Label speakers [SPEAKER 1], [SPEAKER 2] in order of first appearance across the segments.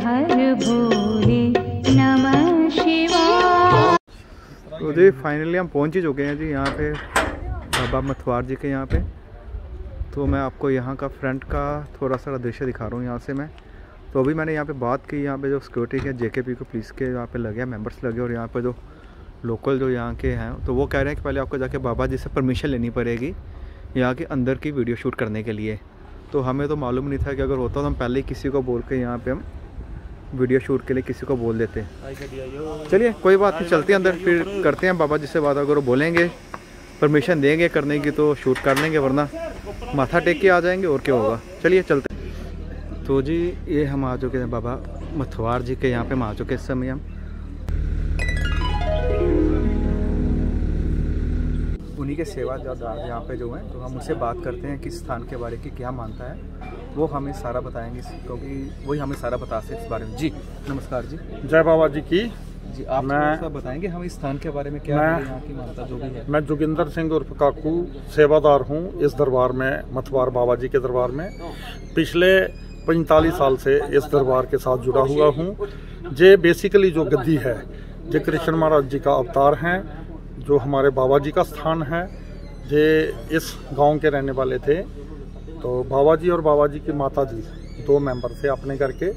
[SPEAKER 1] हर भोले नमः शिवाय।
[SPEAKER 2] तो जी फाइनली हम पहुंच ही चुके हैं जी यहाँ पे बाबा मथवार जी के यहाँ पे। तो मैं आपको यहाँ का फ्रंट का थोड़ा सा दृश्य दिखा रहा हूँ यहाँ से मैं। तो अभी मैंने यहाँ पे बात की, यहाँ पे जो सिक्योरिटी के जेकेपी को पुलिस के यहाँ पे लगे मेंबर्स लगे, और यहाँ पे जो लोकल जो यहाँ के हैं तो वो कह रहे हैं कि पहले आपको जाके बाबा जी से परमिशन लेनी पड़ेगी यहाँ के अंदर की वीडियो शूट करने के लिए। तो हमें तो मालूम नहीं था कि अगर होता तो हम पहले ही किसी को बोल के यहाँ पे हम वीडियो शूट के लिए किसी को बोल देते। चलिए कोई बात नहीं, चलते हैं अंदर, फिर करते हैं बाबा जी से बात। अगर वो बोलेंगे परमिशन देंगे करने की तो शूट कर लेंगे, वरना माथा टेक के आ जाएंगे और क्या होगा। चलिए चलते हैं। तो जी ये हम आ चुके हैं बाबा मथवार जी के यहाँ पे हम आ चुके इस समय हम। उन्हीं के सेवादार यहाँ पे जो हैं, तो हम उनसे बात करते हैं कि स्थान के बारे में क्या मानता है, वो हमें सारा बताएंगे क्योंकि वही हमें सारा बता सकते इस बारे में। जी नमस्कार जी।
[SPEAKER 3] जय बाबा जी की।
[SPEAKER 2] जी आप मैं बताएंगे हम इस स्थान के बारे में क्या यहाँ की मानता जो भी है।
[SPEAKER 3] मैं जोगिंदर सिंह उर्फ काकू सेवादार हूँ इस दरबार में, मथवार बाबा जी के दरबार में। पिछले 45 साल से इस दरबार के साथ जुड़ा हुआ हूँ। ये बेसिकली जो गद्दी है ये कृष्ण महाराज जी का अवतार हैं, जो हमारे बाबा जी का स्थान है। ये इस गांव के रहने वाले थे। तो बाबा जी और बाबा जी की माता जी 2 मेंबर थे अपने घर के।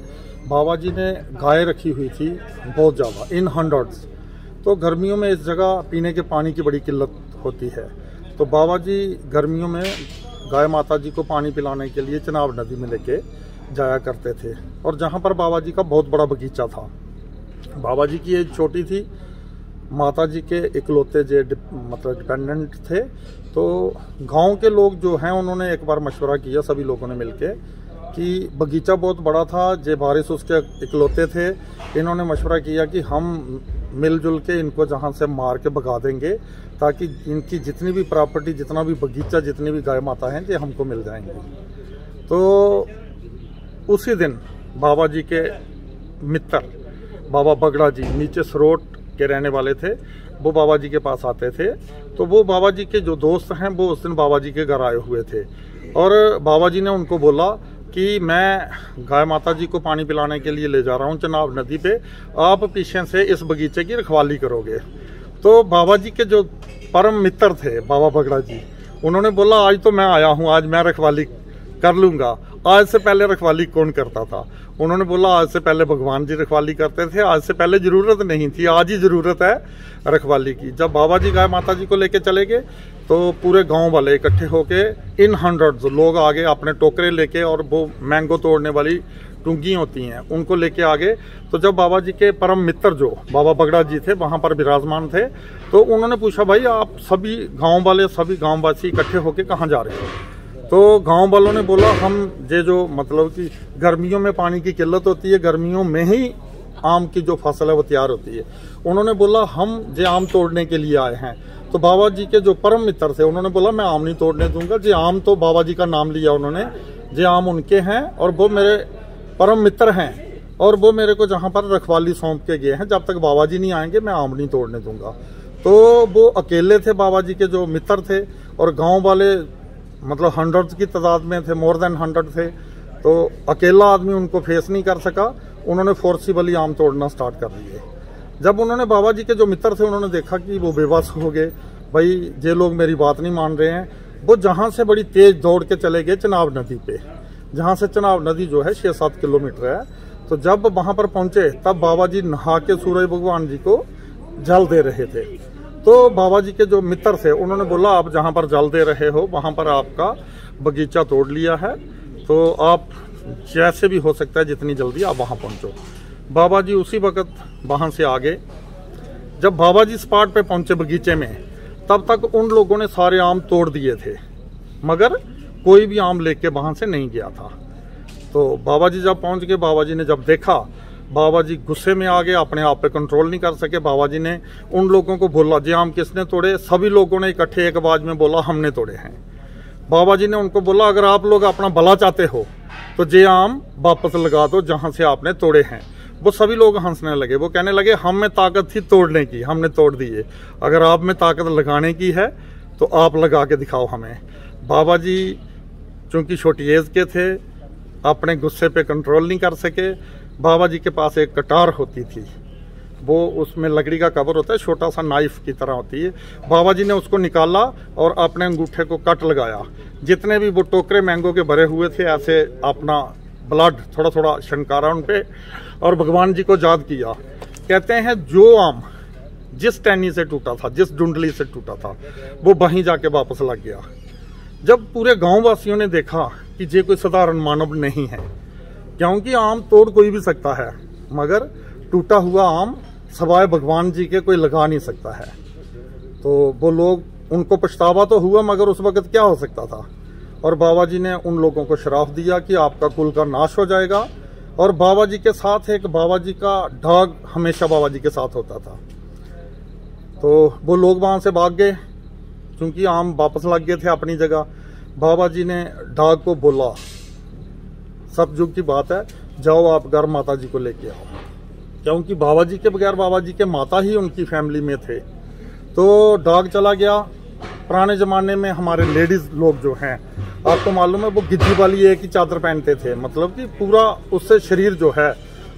[SPEAKER 3] बाबा जी ने गाय रखी हुई थी बहुत ज़्यादा, इन हंड्रेड्स। तो गर्मियों में इस जगह पीने के पानी की बड़ी किल्लत होती है। तो बाबा जी गर्मियों में गाय माता जी को पानी पिलाने के लिए चिनाब नदी में लेके जाया करते थे। और जहाँ पर बाबा जी का बहुत बड़ा बगीचा था। बाबा जी की एज छोटी थी, माता जी के इकलौते जो मतलब डिपेंडेंट थे। तो गांव के लोग जो हैं उन्होंने एक बार मशवरा किया सभी लोगों ने मिलके कि बगीचा बहुत बड़ा था, जे बारिश उसके इकलौते थे। इन्होंने मशवरा किया कि हम मिलजुल के इनको जहां से मार के भगा देंगे ताकि इनकी जितनी भी प्रॉपर्टी, जितना भी बगीचा, जितनी भी गाय माता हैं ये हमको मिल जाएंगे। तो उसी दिन बाबा जी के मित्र बाबा बगड़ा जी नीचे सरोट के रहने वाले थे, वो बाबा जी के पास आते थे। तो वो बाबा जी के जो दोस्त हैं वो उस दिन बाबा जी के घर आए हुए थे। और बाबा जी ने उनको बोला कि मैं गाय माता जी को पानी पिलाने के लिए ले जा रहा हूँ चिनाब नदी पे, आप पीछे से इस बगीचे की रखवाली करोगे। तो बाबा जी के जो परम मित्र थे बाबा बगड़ा जी, उन्होंने बोला आज तो मैं आया हूँ, आज मैं रखवाली कर लूँगा। आज से पहले रखवाली कौन करता था? उन्होंने बोला आज से पहले भगवान जी रखवाली करते थे, आज से पहले जरूरत नहीं थी, आज ही जरूरत है रखवाली की। जब बाबा जी गाय माता जी को लेके चले गए तो पूरे गांव वाले इकट्ठे होके इन हंड्रेड्स लोग आगे अपने टोकरे लेके, और वो मैंगो तोड़ने वाली टुंगी होती हैं उनको लेके आगे। तो जब बाबा जी के परम मित्र जो बाबा बगड़ा जी थे वहां पर विराजमान थे, तो उन्होंने पूछा भाई आप सभी गाँव वाले, सभी गाँववासी इकट्ठे होके कहाँ जा रहे हो? तो गांव वालों ने बोला हम ये जो मतलब कि गर्मियों में पानी की किल्लत होती है, गर्मियों में ही आम की जो फसल है वो तैयार होती है। उन्होंने बोला हम ये आम तोड़ने के लिए आए हैं। तो बाबा जी के जो परम मित्र थे उन्होंने बोला मैं आम नहीं तोड़ने दूंगा। ये आम, तो बाबा जी का नाम लिया उन्होंने, ये आम उनके हैं और वो मेरे परम मित्र हैं, और वो मेरे को जहाँ पर रखवाली सौंप के गए हैं, जब तक बाबा जी नहीं आएंगे मैं आम नहीं तोड़ने दूंगा। तो वो अकेले थे बाबा जी के जो मित्र थे, और गाँव वाले मतलब हंड्रेड्स की तादाद में थे, मोर देन 100 थे। तो अकेला आदमी उनको फेस नहीं कर सका, उन्होंने फोर्सिबली आम तोड़ना स्टार्ट कर दिए। जब उन्होंने बाबा जी के जो मित्र थे उन्होंने देखा कि वो बेबस हो गए, भाई ये लोग मेरी बात नहीं मान रहे हैं, वो जहाँ से बड़ी तेज दौड़ के चले गए चिनाब नदी पे, जहाँ से चिनाब नदी जो है 6-7 किलोमीटर है। तो जब वहाँ पर पहुँचे तब बाबा जी नहा के सूरज भगवान जी को जल दे रहे थे। तो बाबा जी के जो मित्र थे उन्होंने बोला आप जहाँ पर जल दे रहे हो वहाँ पर आपका बगीचा तोड़ लिया है, तो आप जैसे भी हो सकता है जितनी जल्दी आप वहाँ पहुँचो। बाबा जी उसी वक्त वहाँ से आ गए। जब बाबा जी स्पॉट पे पहुँचे बगीचे में, तब तक उन लोगों ने सारे आम तोड़ दिए थे, मगर कोई भी आम लेके वहाँ से नहीं गया था। तो बाबा जी जब पहुँच गए, बाबा जी ने जब देखा, बाबा जी गुस्से में आ गए, अपने आप पे कंट्रोल नहीं कर सके। बाबा जी ने उन लोगों को बोला जी आम किसने तोड़े? सभी लोगों ने इकट्ठे एक आवाज में बोला हमने तोड़े हैं। बाबा जी ने उनको बोला अगर आप लोग अपना भला चाहते हो तो ये आम वापस लगा दो जहां से आपने तोड़े हैं। वो सभी लोग हंसने लगे, वो कहने लगे हम में ताकत थी तोड़ने की, हमने तोड़ दिए, अगर आप में ताकत लगाने की है तो आप लगा के दिखाओ हमें। बाबा जी चूंकि छोटी एज के थे, अपने गुस्से पे कंट्रोल नहीं कर सके। बाबा जी के पास एक कटार होती थी, वो उसमें लकड़ी का कवर होता है, छोटा सा नाइफ की तरह होती है। बाबा जी ने उसको निकाला और अपने अंगूठे को कट लगाया। जितने भी वो टोकरे मैंगो के भरे हुए थे, ऐसे अपना ब्लड थोड़ा थोड़ा छनकारा उन पे और भगवान जी को याद किया। कहते हैं जो आम जिस टहनी से टूटा था, जिस डुंडली से टूटा था, वो वहीं जाके वापस लग गया। जब पूरे गांव वासियों ने देखा कि ये कोई साधारण मानव नहीं है, क्योंकि आम तोड़ कोई भी सकता है, मगर टूटा हुआ आम सवाए भगवान जी के कोई लगा नहीं सकता है, तो वो लोग, उनको पछतावा तो हुआ, मगर उस वक्त क्या हो सकता था। और बाबा जी ने उन लोगों को श्राप दिया कि आपका कुल का नाश हो जाएगा। और बाबा जी के साथ एक बाबा जी का ढाग हमेशा बाबा जी के साथ होता था। तो वो लोग वहां से भाग गए, क्योंकि आम वापस लग गए थे अपनी जगह। बाबा जी ने ढाग को बोला, सतयुग की बात है, जाओ आप घर माता जी को लेके आओ, क्योंकि बाबा जी के बगैर बाबा जी के माता ही उनकी फैमिली में थे। तो ढाग चला गया। पुराने जमाने में हमारे लेडीज लोग जो हैं, आपको मालूम है, वो गिद्दी वाली एक ही चादर पहनते थे, मतलब कि पूरा उससे शरीर जो है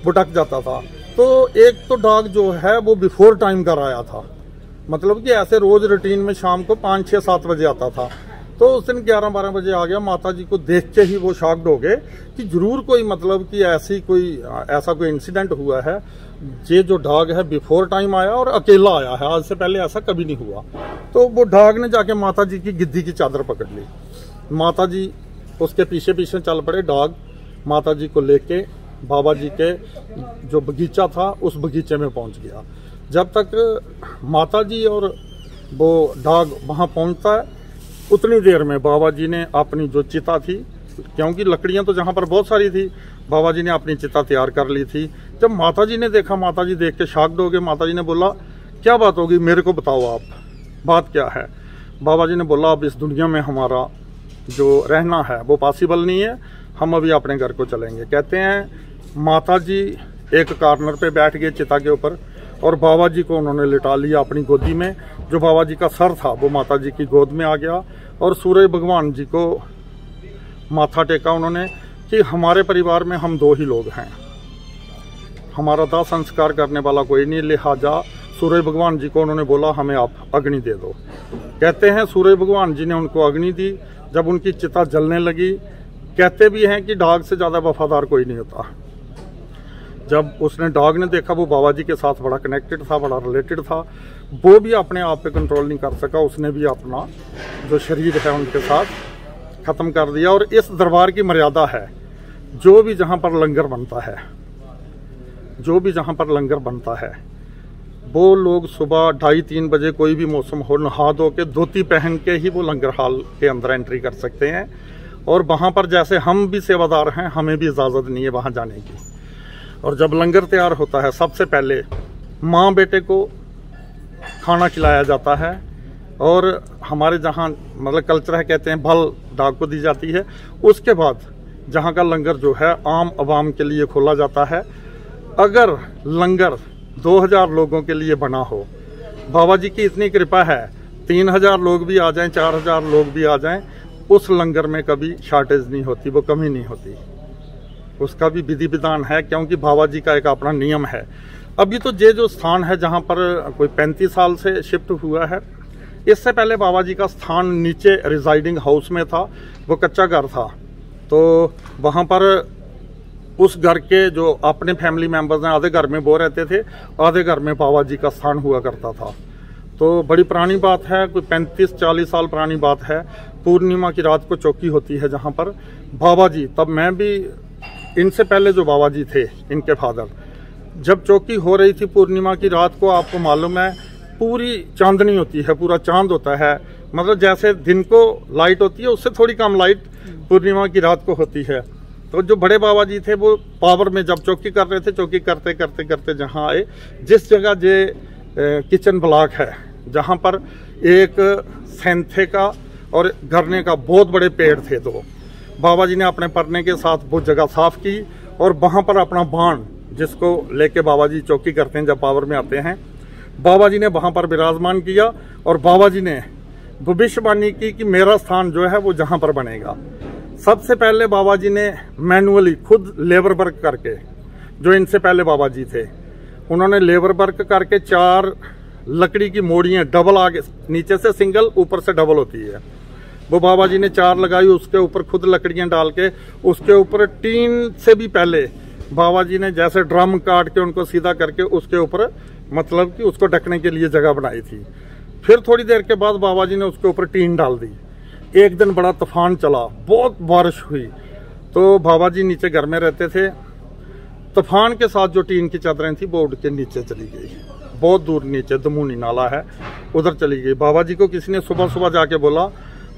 [SPEAKER 3] वो ढक जाता था। तो एक तो ढाग जो है वो बिफोर टाइम घर आया था, मतलब कि ऐसे रोज रूटीन में शाम को 5, 6, 7 बजे आता था। तो उस दिन 11, 12 बजे आ गया। माता जी को देख के ही वो शॉक्ड हो गए कि जरूर कोई, मतलब कि ऐसा कोई इंसिडेंट हुआ है। ये जो ढाग है बिफोर टाइम आया और अकेला आया है, आज से पहले ऐसा कभी नहीं हुआ। तो वो ढाग ने जाके माता जी की गिद्दी की चादर पकड़ ली। माता जी उसके पीछे पीछे चल पड़े। ढाग माता जी को लेके बाबा जी के जो बगीचा था उस बगीचे में पहुंच गया। जब तक माता जी और वो ढाग वहां पहुंचता है, उतनी देर में बाबा जी ने अपनी जो चिता थी, क्योंकि लकड़ियां तो जहां पर बहुत सारी थी, बाबा जी ने अपनी चिता तैयार कर ली थी। जब माता जी ने देखा, माता जी देख के शॉक्ड हो गए। माता जी ने बोला, क्या बात होगी, मेरे को बताओ आप, बात क्या है। बाबा जी ने बोला, अब इस दुनिया में हमारा जो रहना है वो पॉसिबल नहीं है, हम अभी अपने घर को चलेंगे। कहते हैं माता जी एक कॉर्नर पे बैठ गए चिता के ऊपर, और बाबा जी को उन्होंने लिटा लिया अपनी गोदी में। जो बाबा जी का सर था वो माता जी की गोद में आ गया, और सूर्य भगवान जी को माथा टेका उन्होंने कि हमारे परिवार में हम 2 ही लोग हैं, हमारा दाह संस्कार करने वाला कोई नहीं, लिहाजा सूर्य भगवान जी को उन्होंने बोला, हमें आप अग्नि दे दो। कहते हैं सूर्य भगवान जी ने उनको अग्नि दी। जब उनकी चिता जलने लगी, कहते भी हैं कि ढाग से ज्यादा वफादार कोई नहीं होता। जब उसने ढाग ने देखा वो बाबा जी के साथ बड़ा कनेक्टेड था, बड़ा रिलेटेड था, वो भी अपने आप पे कंट्रोल नहीं कर सका, उसने भी अपना जो शरीर है उनके साथ खत्म कर दिया। और इस दरबार की मर्यादा है, जो भी जहां पर लंगर बनता है, जो भी जहां पर लंगर बनता है, वो लोग सुबह 2:30-3 बजे कोई भी मौसम हो, नहा धो के धोती पहन के ही वो लंगर हाल के अंदर एंट्री कर सकते हैं। और वहां पर जैसे हम भी सेवादार हैं, हमें भी इजाजत नहीं है वहां जाने की। और जब लंगर तैयार होता है, सबसे पहले माँ बेटे को खाना खिलाया जाता है, और हमारे जहाँ मतलब कल्चर है, कहते हैं भल ढाग को दी जाती है। उसके बाद जहाँ का लंगर जो है आम आवाम के लिए खोला जाता है। अगर लंगर 2000 लोगों के लिए बना हो, बाबा जी की इतनी कृपा है, 3000 लोग भी आ जाएं, 4000 लोग भी आ जाएं, उस लंगर में कभी शॉर्टेज नहीं होती, वो कमी नहीं होती। उसका भी विधि विधान है, क्योंकि बाबा जी का एक अपना नियम है। अभी तो ये जो स्थान है जहाँ पर कोई 35 साल से शिफ्ट हुआ है, इससे पहले बाबा जी का स्थान नीचे रिजाइडिंग हाउस में था, वो कच्चा घर था। तो वहाँ पर उस घर के जो अपने फैमिली मेंबर्स हैं, आधे घर में वो रहते थे, आधे घर में बाबा जी का स्थान हुआ करता था। तो बड़ी पुरानी बात है, कोई 35-40 साल पुरानी बात है। पूर्णिमा की रात को चौकी होती है जहाँ पर बाबा जी, तब मैं भी, इनसे पहले जो बाबा जी थे, इनके फादर, जब चौकी हो रही थी पूर्णिमा की रात को, आपको मालूम है पूरी चांदनी होती है, पूरा चांद होता है, मतलब जैसे दिन को लाइट होती है उससे थोड़ी कम लाइट पूर्णिमा की रात को होती है। तो जो बड़े बाबा जी थे वो पावर में जब चौकी कर रहे थे, चौकी करते करते करते जहाँ आए, जिस जगह जे किचन ब्लॉक है, जहाँ पर एक सेंथे का और गरने का बहुत बड़े पेड़ थे, तो बाबा जी ने अपने परने के साथ वो जगह साफ की, और वहाँ पर अपना बाण जिसको लेके बाबा जी चौकी करते हैं जब पावर में आते हैं, बाबा जी ने वहाँ पर विराजमान किया। और बाबा जी ने भविष्यवाणी की कि मेरा स्थान जो है वो जहाँ पर बनेगा। सबसे पहले बाबा जी ने मैनुअली खुद लेबर वर्क करके, जो इनसे पहले बाबा जी थे उन्होंने लेबर वर्क करके 4 लकड़ी की मोड़ियाँ डबल, आगे नीचे से सिंगल ऊपर से डबल होती है, वो बाबा जी ने 4 लगाई। उसके ऊपर खुद लकड़ियाँ डाल के उसके ऊपर टीन से भी पहले बाबा जी ने जैसे ड्रम काट के उनको सीधा करके उसके ऊपर मतलब कि उसको ढकने के लिए जगह बनाई थी। फिर थोड़ी देर के बाद बाबा जी ने उसके ऊपर टीन डाल दी। एक दिन बड़ा तूफान चला, बहुत बारिश हुई, तो बाबा जी नीचे घर में रहते थे। तूफान के साथ जो टीन की चादरें थी वो उड़ के नीचे चली गई, बहुत दूर नीचे दमूनी नाला है उधर चली गई। बाबा जी को किसी ने सुबह सुबह जाके बोला,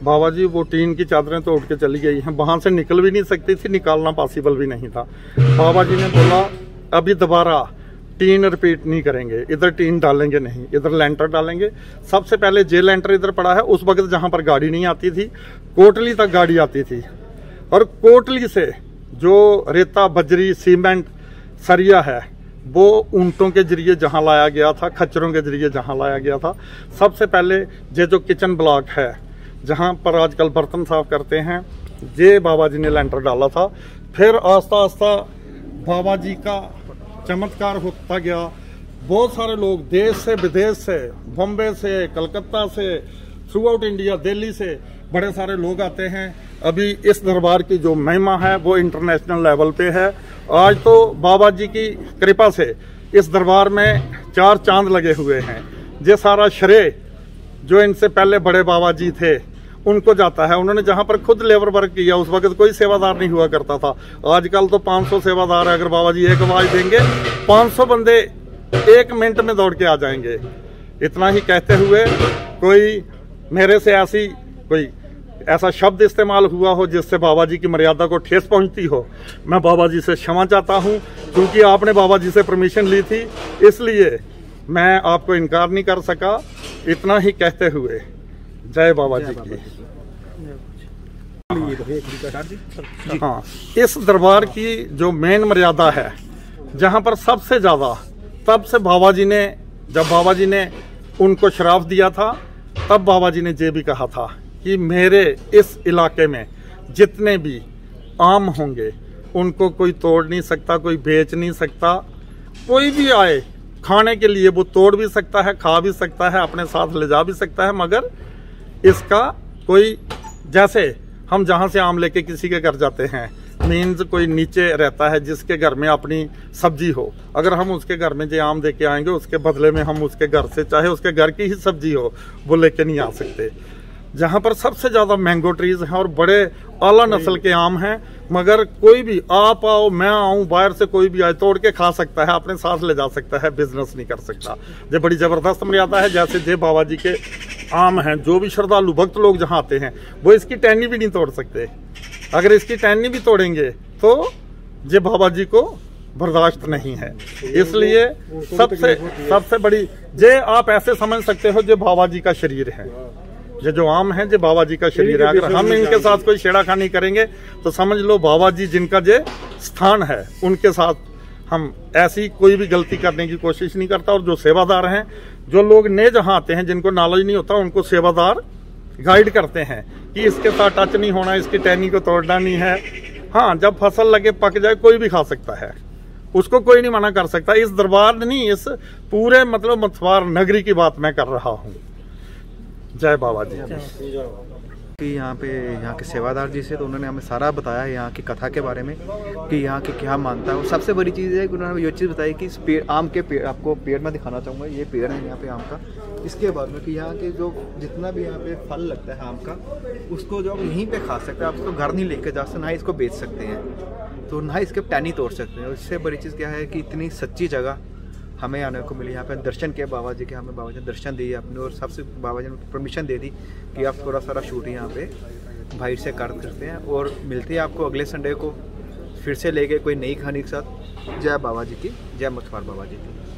[SPEAKER 3] बाबा जी वो टीन की चादरें तो उड़ के चली गई हैं, वहां से निकल भी नहीं सकती थी, निकालना पॉसिबल भी नहीं था। बाबा जी ने बोला अभी दोबारा टीन रिपीट नहीं करेंगे, इधर टीन डालेंगे नहीं, इधर लेंटर डालेंगे। सबसे पहले जे लेंटर इधर पड़ा है, उस वक्त जहां पर गाड़ी नहीं आती थी, कोटली तक गाड़ी आती थी, और कोटली से जो रेता बजरी सीमेंट सरिया है वो ऊंटों के जरिए जहां लाया गया था, खच्चरों के जरिए जहां लाया गया था। सबसे पहले ये जो किचन ब्लॉक है जहां पर आजकल बर्तन साफ करते हैं, ये बाबा जी ने लेंटर डाला था। फिर आस्ता आस्ता बाबा जी का चमत्कार होता गया। बहुत सारे लोग देश से विदेश से, बॉम्बे से, कलकत्ता से, थ्रू आउट इंडिया, दिल्ली से बड़े सारे लोग आते हैं। अभी इस दरबार की जो महिमा है वो इंटरनेशनल लेवल पे है। आज तो बाबा जी की कृपा से इस दरबार में 4 चांद लगे हुए हैं। ये सारा श्रेय जो इनसे पहले बड़े बाबा जी थे उनको जाता है। उन्होंने जहां पर खुद लेबर वर्क किया, उस वक्त कोई सेवादार नहीं हुआ करता था। आजकल तो 500 सेवादार है। अगर बाबा जी एक आवाज देंगे 500 बंदे 1 मिनट में दौड़ के आ जाएंगे। इतना ही कहते हुए कोई मेरे से कोई ऐसा शब्द इस्तेमाल हुआ हो जिससे बाबा जी की मर्यादा को ठेस पहुंचती हो, मैं बाबा जी से क्षमा चाहता हूं। क्योंकि आपने बाबा जी से परमिशन ली थी, इसलिए मैं आपको इनकार नहीं कर सका। इतना ही कहते हुए जय बाबा जी की। हाँ, इस दरबार की जो मेन मर्यादा है, जहां पर सबसे ज्यादा तब से बाबा जी ने, जब बाबा जी ने उनको श्राप दिया था, तब बाबा जी ने ये भी कहा था कि मेरे इस इलाके में जितने भी आम होंगे उनको कोई तोड़ नहीं सकता, कोई बेच नहीं सकता। कोई भी आए खाने के लिए वो तोड़ भी सकता है, खा भी सकता है, अपने साथ ले जा भी सकता है, मगर इसका कोई, जैसे हम जहाँ से आम लेके किसी के घर जाते हैं, मीन्स कोई नीचे रहता है जिसके घर में अपनी सब्जी हो, अगर हम उसके घर में जो आम दे के आएंगे उसके बदले में हम उसके घर से, चाहे उसके घर की ही सब्जी हो, वो लेके नहीं आ सकते। जहाँ पर सबसे ज्यादा मैंगो ट्रीज हैं और बड़े आला नस्ल के आम हैं, मगर कोई भी आप आओ, मैं आऊं, बाहर से कोई भी आए तोड़ के खा सकता है, अपने साथ ले जा सकता है, बिजनेस नहीं कर सकता। ये बड़ी जबरदस्त मर्यादा है। जैसे जय बाबा जी के आम हैं, जो भी श्रद्धालु भक्त लोग जहाँ आते हैं वो इसकी टहनी भी नहीं तोड़ सकते। अगर इसकी टहनी भी तोड़ेंगे तो जय बाबा जी को बर्दाश्त नहीं है। इसलिए सबसे बड़ी जे आप ऐसे समझ सकते हो, जो बाबा जी का शरीर है, ये जो आम है, जो बाबा जी का शरीर है। अगर हम इनके साथ कोई छेड़ाखानी करेंगे तो समझ लो बाबा जी जिनका जे स्थान है उनके साथ हम ऐसी कोई भी गलती करने की कोशिश नहीं करता। और जो सेवादार हैं, जो लोग नए जहाँ आते हैं, जिनको नॉलेज नहीं होता, उनको सेवादार गाइड करते हैं कि इसके साथ टच नहीं होना, इसकी टहनी को तोड़ना नहीं है। हाँ, जब फसल लगे पक जाए कोई भी खा सकता है, उसको कोई नहीं मना कर सकता। इस दरबार नहीं, इस पूरे मतलब मथुवार नगरी की बात मैं कर रहा हूँ। जय बाबा जी।
[SPEAKER 2] कि यहाँ के सेवादार जी से, तो उन्होंने हमें सारा बताया है यहाँ की कथा के बारे में कि यहाँ की क्या मानता है। और सबसे बड़ी चीज़ है कि उन्होंने ये चीज़ बताई कि इस पेड़, आम के पेड़, आपको पेड़ में दिखाना चाहूँगा, ये पेड़ है यहाँ पे आम का। इसके बाद में कि यहाँ के जो जितना भी यहाँ पे फल लगता है आम का, उसको जो आप यहीं पे खा सकते हैं, आप उसको घर नहीं लेके जा सकते, ना ही इसको बेच सकते हैं, तो ना ही इसके टहनी तोड़ सकते हैं। और इससे बड़ी चीज़ क्या है कि इतनी सच्ची जगह हमें आने को मिली। यहाँ पे दर्शन किए बाबा जी के, हमें बाबा जी ने दर्शन दिए अपने, और सबसे बाबा जी ने परमिशन दे दी कि आप थोड़ा सारा शूट यहाँ पे भाई से कर सकते हैं। और मिलती है आपको अगले संडे को फिर से ले गए कोई नई कहानी के साथ। जय बाबा जी की, जय मथुवार बाबा जी की।